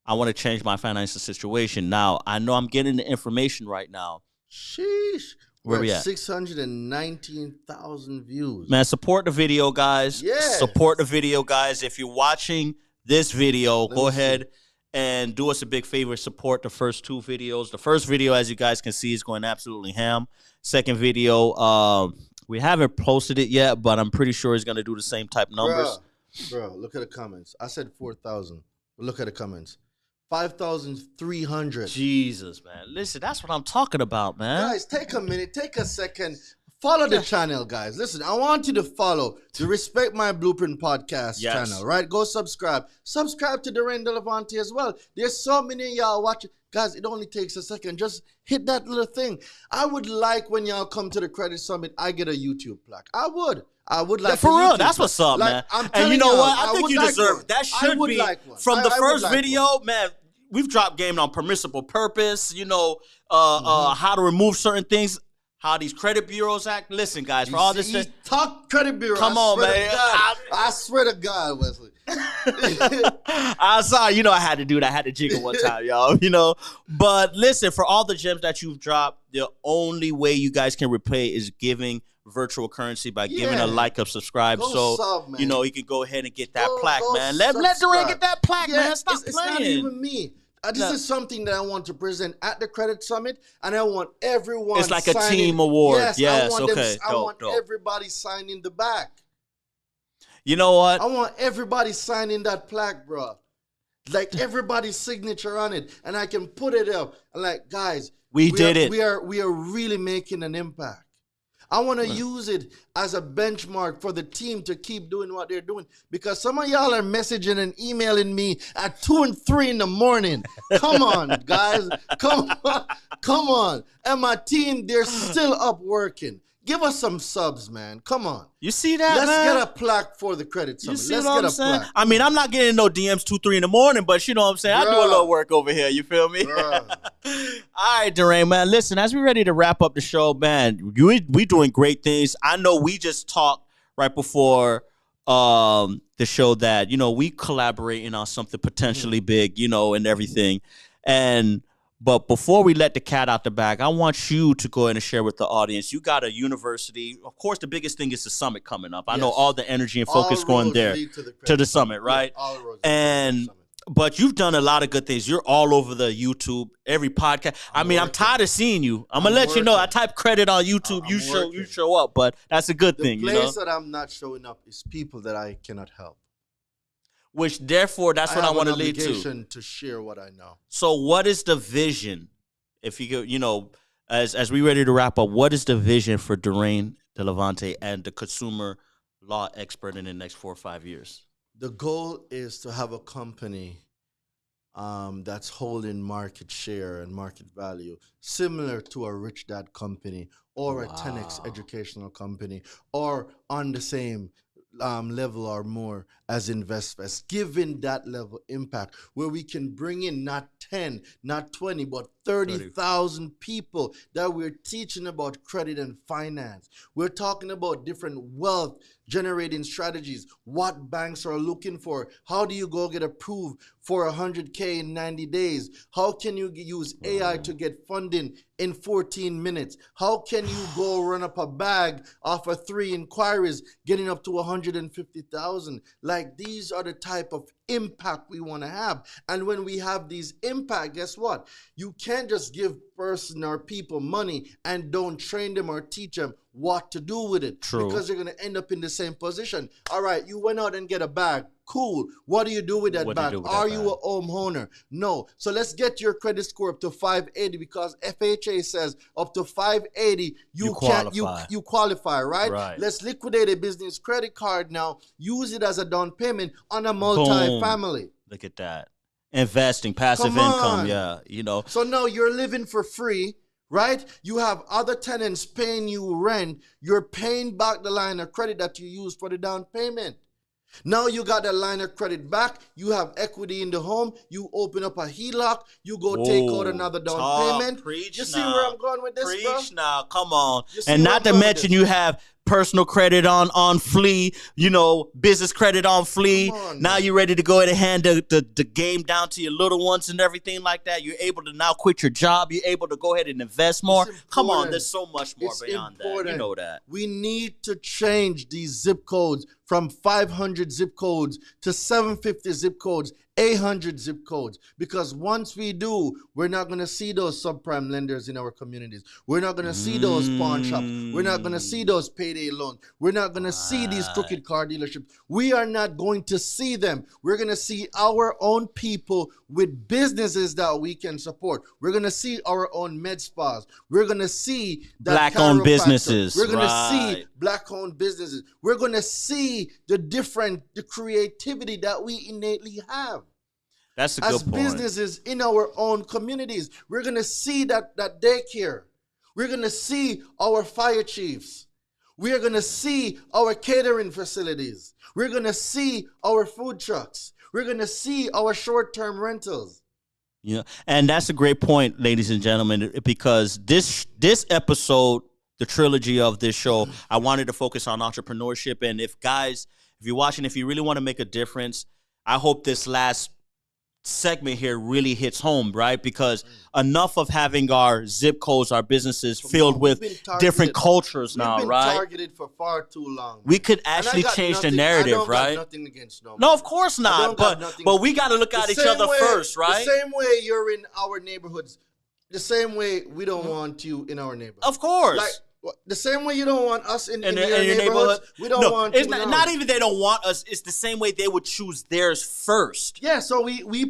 I want to change my financial situation. Now, I know I'm getting the information right now. Sheesh. Where We're we at at? 619,000 views. Man, support the video, guys. Yes. Support the video, guys. If you're watching this video, Let go me ahead and do us a big favor. Support the first 2 videos. The first video, as you guys can see, is going absolutely ham. Second video, we haven't posted it yet, but I'm pretty sure it's going to do the same type numbers. Bro, look at the comments. I said 4,000. Look at the comments. 5,300. Jesus, man. Listen, that's what I'm talking about, man. Guys, take a minute, take a second. Follow the channel, guys. Listen, I want you to follow the Respect My Blueprint podcast channel, right? Go subscribe. Subscribe to Daraine Delevante as well. There's so many of y'all watching. Guys, it only takes a second. Just hit that little thing. I would like when y'all come to the Credit Summit, I get a YouTube plaque. I would like for a real, YouTube that's plaque. what's up, Like, man. I'm And telling you know y'all, what? I would think you like deserve one. that. I Should would be like one. from the I would first like video, one. man. We've dropped game on permissible purpose. You know, how to remove certain things. How these credit bureaus act. Listen, guys, for all this, talk credit bureau. Come on, man. I swear to God, Wesley. I saw, I had to do that. I had to jiggle one time, y'all, But listen, for all the gems that you've dropped, the only way you guys can repay is giving virtual currency by giving a like, a subscribe. Go sub, man. You can go ahead and get that Go plaque, man. Let subscribe. Daraine get that plaque, man. Stop it's playing. not even me. This is something that I want to present at the Credit Summit, and I want everyone. It's like a team award. Yes, I want okay. I want everybody signing the back. You know what? I want everybody signing that plaque, bro. Like everybody's signature on it, and I can put it up. And like, guys, we did it. We are really making an impact. I want to use it as a benchmark for the team to keep doing what they're doing, because some of y'all are messaging and emailing me at 2 and 3 in the morning. Come on, guys. Come on. And my team, they're still up working. Give us some subs, man. Come on. You see that, Let's man? get a plaque for the Credit Summit. You see Let's what get I'm a saying? plaque. I mean, I'm not getting no DMs 2, 3 in the morning, but you know what I'm saying? I do a little work over here. You feel me? All right, Daraine, man. Listen, as we're ready to wrap up the show, man, we doing great things. I know we just talked right before the show that, you know, we collaborating on something potentially big, you know, and everything. But before we let the cat out the bag, I want you to go ahead and share with the audience. You got a university. Of course, the biggest thing is the summit coming up. I know all the energy and focus going there to the summit, right? Yeah, all roads and lead to the summit. But you've done a lot of good things. You're all over the YouTube, every podcast. I'm tired of seeing you. I'm gonna let you know. I type credit on YouTube. You show up, but that's a good thing. The place that I'm not showing up is people that I cannot help. Which, therefore, that's what I want to lead to share what I know. So what is the vision? If you go, you know, as we ready to wrap up, what is the vision for Daraine Delevante and the consumer law expert in the next 4 or 5 years? The goal is to have a company that's holding market share and market value, similar to a Rich Dad company or a 10X educational company, or on the same level or more as InvestVest, giving that level impact where we can bring in not 10, not 20, but 30,000 people that we're teaching about credit and finance. We're talking about different wealth generating strategies, what banks are looking for. How do you go get approved for 100K in 90 days? How can you use AI to get funding in 14 minutes? How can you go run up a bag off of 3 inquiries, getting up to 150,000? Like, these are the type of impact we want to have. And when we have these impact, guess what? You can't just give person or people money and don't train them or teach them what to do with it. True. Because you're going to end up in the same position. All right, you went out and get a bag. Cool. What do you do with that bag? Are you a homeowner? No. So let's get your credit score up to 580, because FHA says up to 580 you qualify, right? Let's liquidate a business credit card now. Use it as a down payment on a multi-family. Look at that. Investing, passive income, yeah, you know. So now you're living for free, right? You have other tenants paying you rent. You're paying back the line of credit that you used for the down payment. Now you got that line of credit back. You have equity in the home. You open up a HELOC. You go take out another down payment. You see where I'm going with this, bro? Preach now, come on. And not to mention you have personal credit on Flea, you know, business credit on Flea. Now you're ready to go ahead and hand the game down to your little ones and everything like that. You're able to now quit your job. You're able to go ahead and invest more. Come on, there's so much more beyond that. You know that. We need to change these zip codes from 500 zip codes to 750 zip codes, 800 zip codes. Because once we do, we're not going to see those subprime lenders in our communities. We're not going to see those pawn shops. We're not going to see those payday loans. We're not going to see these crooked car dealerships. We are not going to see them. We're going to see our own people with businesses that we can support. We're going to see our own med spas. We're going to see that Black-owned businesses. We're going to see Black-owned businesses. We're going to see the creativity that we innately have. That's a good point. As businesses in our own communities, we're going to see that daycare. We're going to see our fire chiefs. We are going to see our catering facilities. We're going to see our food trucks. We're going to see our short-term rentals. Yeah, and that's a great point, ladies and gentlemen, because this episode, the trilogy of this show, I wanted to focus on entrepreneurship. And if you're watching, if you really want to make a difference, I hope this last segment here really hits home, right? Because enough of having our zip codes, our businesses filled with different cultures now, We've been right? Targeted for far too long. We could actually change the narrative, I don't right? Got nothing against nobody. No, of course not. But we got to look at each other first, right? The same way you're in our neighborhoods, the same way we don't want you in our neighborhood. Of course. Like, the same way you don't want us in your neighborhood, we don't want you. It's not even they don't want us. It's the same way they would choose theirs first. Yeah, so we're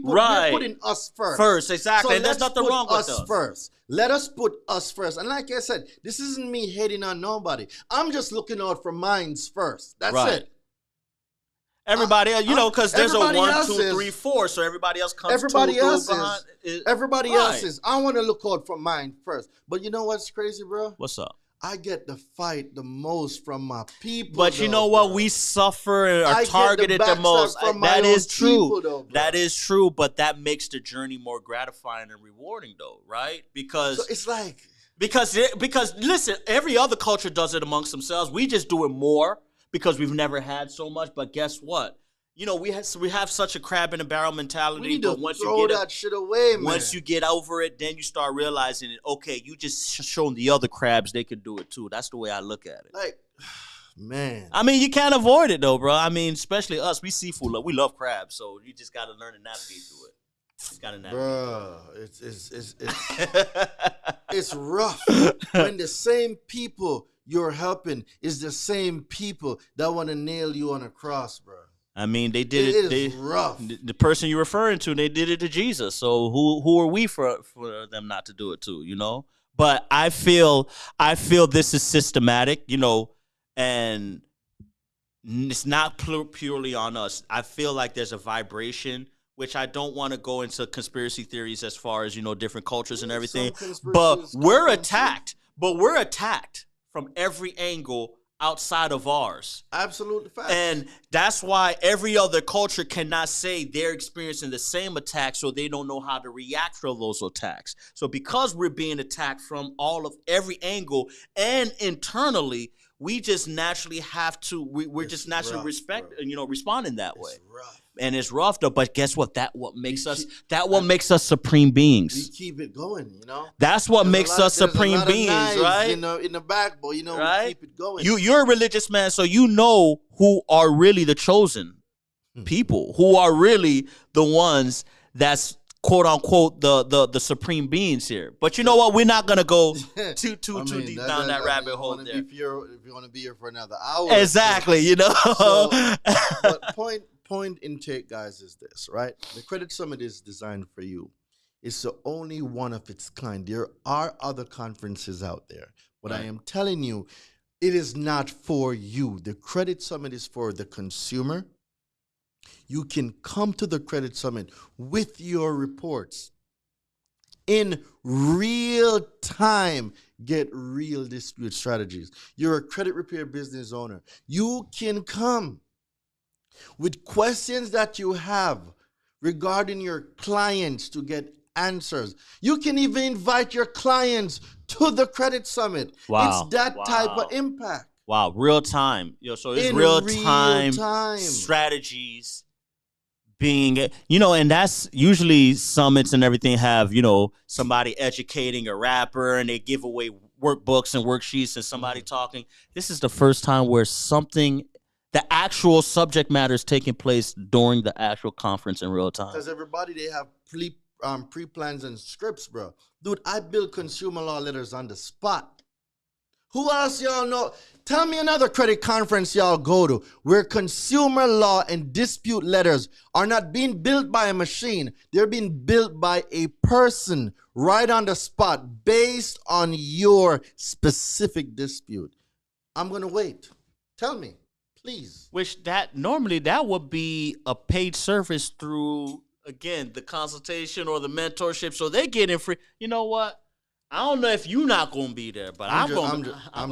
putting us first. First, exactly. So and there's nothing wrong with us. First. Let us put us first. And like I said, this isn't me hating on nobody. I'm just looking out for mines first. That's it. Everybody, because there's a 1, 2, 3, 4, so everybody else comes. Everybody else is. I want to look out for mine first. But you know what's crazy, bro? What's up? I get the fight the most from my people. But you know what? We suffer and are targeted the most. That is true. That is true. But that makes the journey more gratifying and rewarding, though, right? Because so it's like because listen, every other culture does it amongst themselves. We just do it more because we've never had so much. But guess what? We have such a crab in a barrel mentality. We need to throw that shit away, man. Once you get over it, then you start realizing it. Okay, you just shown the other crabs they could do it too. That's the way I look at it. Like, man. I mean, you can't avoid it though, bro. I mean, especially us. We seafood. We love crabs, so you just got to learn to navigate through it. You got to navigate. Bro, it's rough when the same people you're helping is the same people that want to nail you on a cross, bro. I mean, they did it. It is rough. The person you're referring to, they did it to Jesus. So who are we for them not to do it too? But I feel this is systematic, and it's not purely on us. I feel like there's a vibration, which I don't want to go into conspiracy theories as far as different cultures and everything. But we're attacked. But we're attacked from every angle outside of ours. Absolutely fact. And that's why every other culture cannot say they're experiencing the same attack, so they don't know how to react to those attacks. So because we're being attacked from every angle and internally, we just naturally have to we're just naturally responding that way. It's rough. And it's rough though, but guess what? That what makes us supreme beings. We keep it going, That's what makes us supreme beings, right? In the backbone, right? We keep it going. You're a religious man, so you know who are really the chosen people, who are really the ones that's quote unquote the supreme beings here. But you know what? We're not gonna go too deep down that rabbit hole there. If you want to be here for another hour, exactly. So, but point intake, guys, is this, right? The Credit Summit is designed for you. It's the only one of its kind. There are other conferences out there, but I am telling you, it is not for you. The Credit Summit is for the consumer. You can come to the Credit Summit with your reports in real time. Get real dispute strategies. You're a credit repair business owner. You can come with questions that you have regarding your clients to get answers. You can even invite your clients to the Credit Summit. Wow. It's that type of impact. Wow, real time. So it's real time strategies being, and that's usually summits and everything have, somebody educating a rapper and they give away workbooks and worksheets and somebody talking. This is the first time where the actual subject matter is taking place during the actual conference in real time. Because everybody, they have pre-plans and scripts, bro. Dude, I build consumer law letters on the spot. Who else y'all know? Tell me another credit conference y'all go to where consumer law and dispute letters are not being built by a machine. They're being built by a person right on the spot based on your specific dispute. I'm going to wait. Tell me. Please. Which normally that would be a paid service through, again, the consultation or the mentorship. So they're getting free. You know what? I don't know if you're not going to be there, but I'm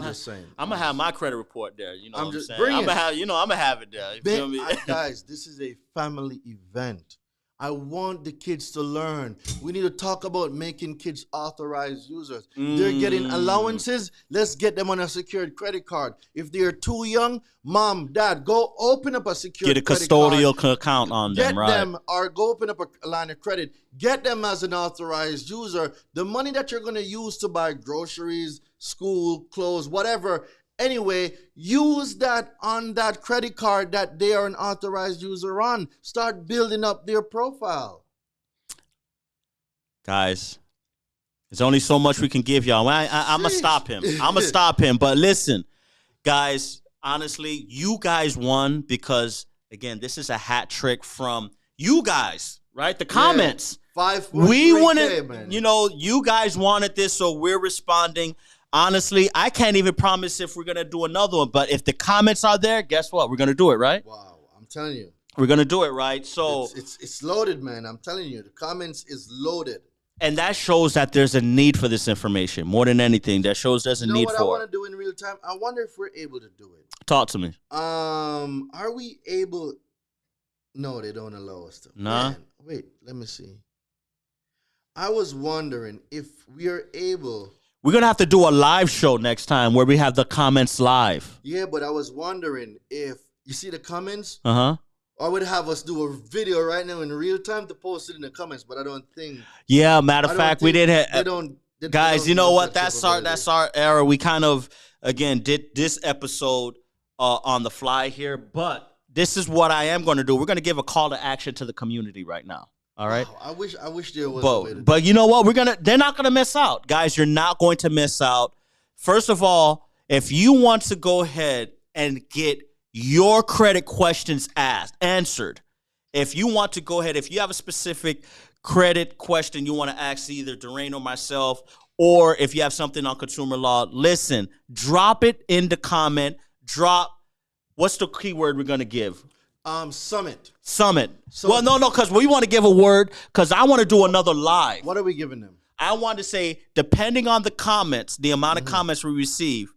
just saying. I'm going to have my credit report there. You know what I'm saying? I'm going to have it there. You feel me? Guys, this is a family event. I want the kids to learn. We need to talk about making kids authorized users. They're getting allowances. Let's get them on a secured credit card. If they're too young, mom, dad, go open up a secured Get a credit card. custodial account on Get them, right? them, or go open up a line of credit. Get them as an authorized user. The money that you're going to use to buy groceries, school, clothes, whatever. Anyway, use that on that credit card that they are an authorized user on. Start building up their profile. Guys, there's only so much we can give y'all. I'm going to stop him. I'm going to stop him. But listen, guys, honestly, you guys won because, again, this is a hat trick from you guys, right? The comments. 5.3K, We wanted, man. you guys wanted this, so we're responding. Honestly, I can't even promise if we're going to do another one, but if the comments are there, guess what? We're going to do it, right? Wow, I'm telling you. We're going to do it, right? So, it's loaded, man. I'm telling you, the comments is loaded. and that shows that there's a need for this information more than anything. That shows there's a You know need what I for want it. to do in real time? I wonder if we're able to do it. Talk to me. Are we able? No, they don't allow us to. Nah. Man, wait, let me see. I was wondering if we are able. We're going to have to do a live show next time where we have the comments live. Yeah, but I was wondering if you see the comments. Uh-huh. I would have us do a video right now in real time to post it in the comments, but I don't think. Yeah, matter of I don't fact, we think did They have. don't. They Guys, don't you know use what? that That's our error. We kind of, again, did this episode on the fly here, but this is what I am going to do. We're going to give a call to action to the community right now. All right. Wow, I wish there was a way to But you know what? They're not gonna miss out. Guys, you're not going to miss out. First of all, if you want to go ahead and get your credit questions answered, if you want to go ahead, if you have a specific credit question you want to ask either Daraine or myself, or if you have something on consumer law, listen, drop it in the comment. What's the keyword we're gonna give? Summit. Well, no, because we want to give a word because I want to do another live. What are we giving them? I want to say, depending on the comments, the amount of comments we receive,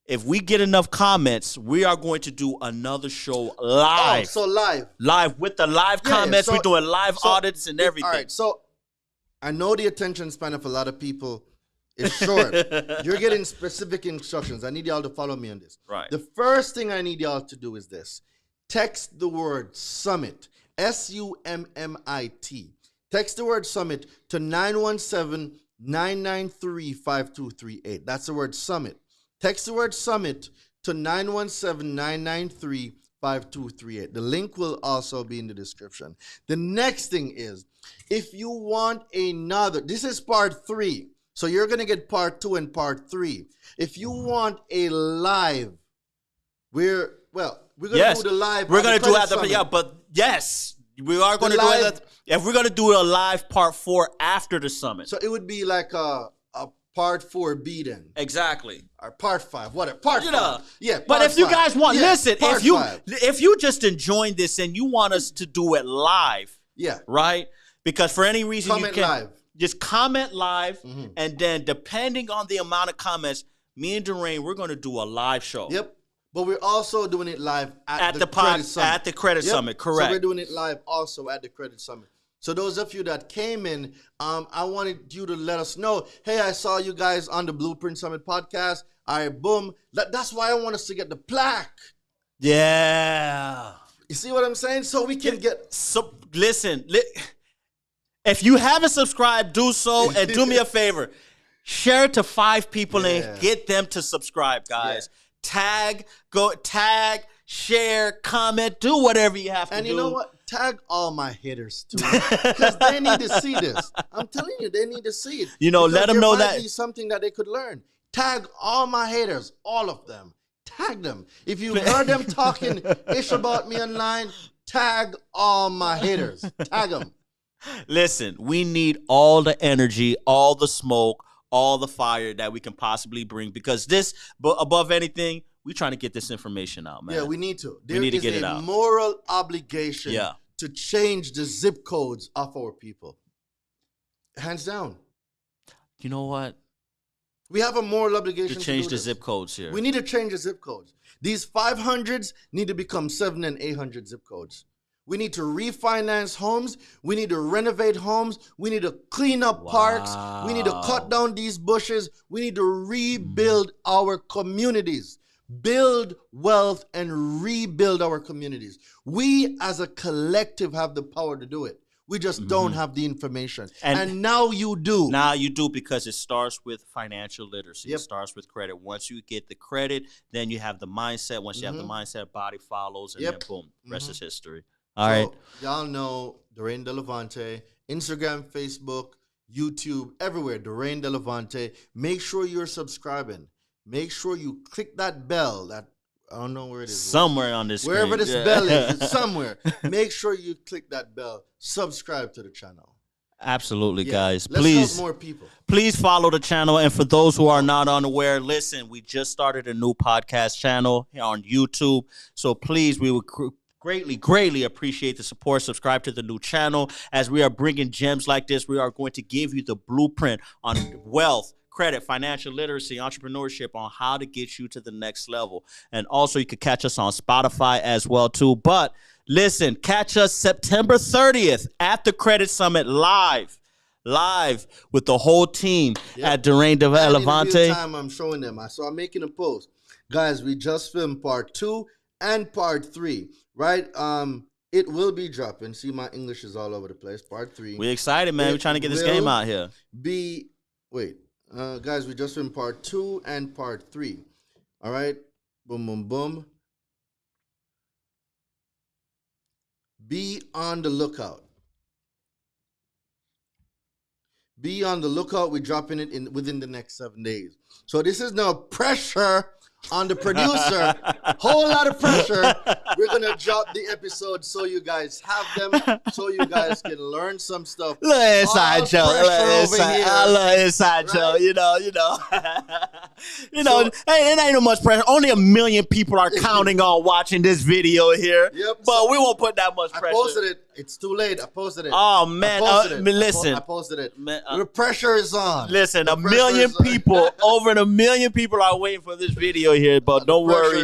if we get enough comments, we are going to do another show live. Oh, so live. Live with the live comments. so- We're doing live audits and everything. All right, so I know the attention span of a lot of people is short. You're getting specific instructions. I need y'all to follow me on this. Right. The first thing I need y'all to do is this. Text the word summit, SUMMIT. Text the word summit to 917-993-5238. That's the word summit. Text the word summit to 917-993-5238. The link will also be in the description. The next thing is, if you want another, this is part 3. So you're going to get part 2 and part 3. If you want a live, we're going to do the live. We're going to do at the yes, we are going to do it. If we're going to do a live part 4 after the summit. So it would be like a part 4B then. Exactly. Or part 5, whatever. Part 5. Yeah. But part if you 5. guys want, Yeah, listen, part if you just enjoying this and you want us to do it live, yeah, right? Because for any reason comment you can live. Just comment live, and then depending on the amount of comments, me and Daraine, we're going to do a live show. Yep. But we're also doing it live at the Credit Summit. At the Credit Summit, correct. So we're doing it live also at the Credit Summit. So those of you that came in, I wanted you to let us know, hey, I saw you guys on the Blueprint Summit podcast. All right, boom. That's why I want us to get the plaque. Yeah. You see what I'm saying? So we can get... So listen, if you haven't subscribed, do so, and do me a favor. Share it to 5 people and get them to subscribe, guys. Yeah. Tag, share, comment, do whatever you have to do. And you know what? Tag all my haters too, because they need to see this. I'm telling you, they need to see it. You know, let them know that be something that they could learn. Tag all my haters, all of them. Tag them. If you heard them talking ish about me online, tag all my haters. Tag them. Listen, we need all the energy, all the smoke, all the fire that we can possibly bring, because this, but above anything, we're trying to get this information out, man. Yeah, we need to. We need to get it out. There is a moral obligation to change the zip codes of our people. Hands down. You know what? We have a moral obligation to change the zip codes here. We need to change the zip codes. These 500s need to become 700 and 800 zip codes. We need to refinance homes. We need to renovate homes. We need to clean up parks. We need to cut down these bushes. We need to rebuild our communities. Build wealth and rebuild our communities. We as a collective have the power to do it. We just don't have the information. And now you do. Now you do, because it starts with financial literacy. It starts with credit. Once you get the credit, then you have the mindset. Once you have the mindset, body follows, and then boom, rest is history. All right. Y'all know Daraine Delevante, Instagram, Facebook, YouTube, everywhere, Daraine Delevante. Make sure you're subscribing. Make sure you click that bell. That I don't know where it is. Somewhere on this Wherever screen. this bell is, it's somewhere. Make sure you click that bell. Subscribe to the channel. Absolutely, guys. Let's Please, help more people. Please follow the channel. And for those who are not unaware, listen, we just started a new podcast channel here on YouTube. So please, we would greatly appreciate the support. Subscribe to the new channel. As we are bringing gems like this, we are going to give you the blueprint on wealth, credit, financial literacy, entrepreneurship, on how to get you to the next level. And also, you can catch us on Spotify as well too. But listen, catch us September 30th at the Credit Summit live with the whole team at Daraine Delevante. In real time, I'm showing them. So I'm making a post. Guys, we just filmed part 2 and part 3, right? It will be dropping. See, my English is all over the place. Part 3. We're excited, man. We're trying to get this game out here. Guys, we just filmed part 2 and part 3. All right? Boom, boom, boom. Be on the lookout. Be on the lookout. We're dropping it within the next 7 days. So this is no pressure on the producer. Whole lot of pressure. We're going to drop the episode so you guys have them, so you guys can learn some stuff. Little inside joke. I love inside joke. You know. Hey, it ain't no much pressure. Only 1 million people are counting on watching this video here. But we won't put that much pressure. I posted it. It's too late. I posted it. Oh, man. Listen. I posted it. The pressure is on. Listen, 1 million people, over 1 million people are waiting for this video here. But don't worry.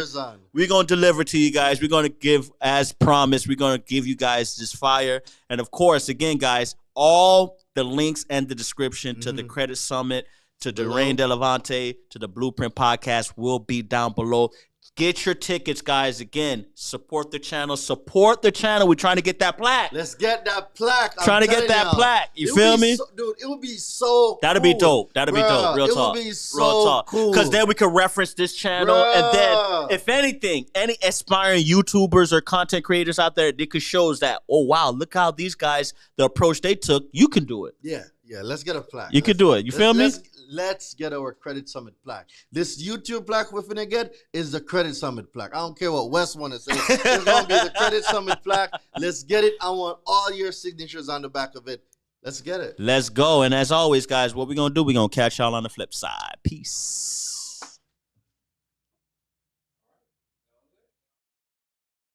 We're going to deliver to you guys. We're going to give, as promised, we're going to give you guys this fire. And, of course, again, guys, all the links and the description to the Credit Summit, to Daraine Delevante, to the Blueprint Podcast will be down below. Get your tickets, guys. Again, support the channel. Support the channel. We're trying to get that plaque. Let's get that plaque. Trying to get that plaque. You feel me? Dude, it would be so cool. That'd be dope. That'd be dope. Real talk. It would be so cool. Because then we could reference this channel. And then, if anything, any aspiring YouTubers or content creators out there, they could show us that, oh, wow, look how these guys, the approach they took, you can do it. Yeah. Let's get a plaque. You can do it. You feel me? Let's get our Credit Summit plaque. This YouTube plaque we're finna get is the Credit Summit plaque. I don't care what Wes want to say. It's gonna be the Credit Summit plaque. Let's get it. I want all your signatures on the back of it. Let's get it. Let's go. And as always, guys, what we're gonna do, we're gonna catch y'all on the flip side. Peace.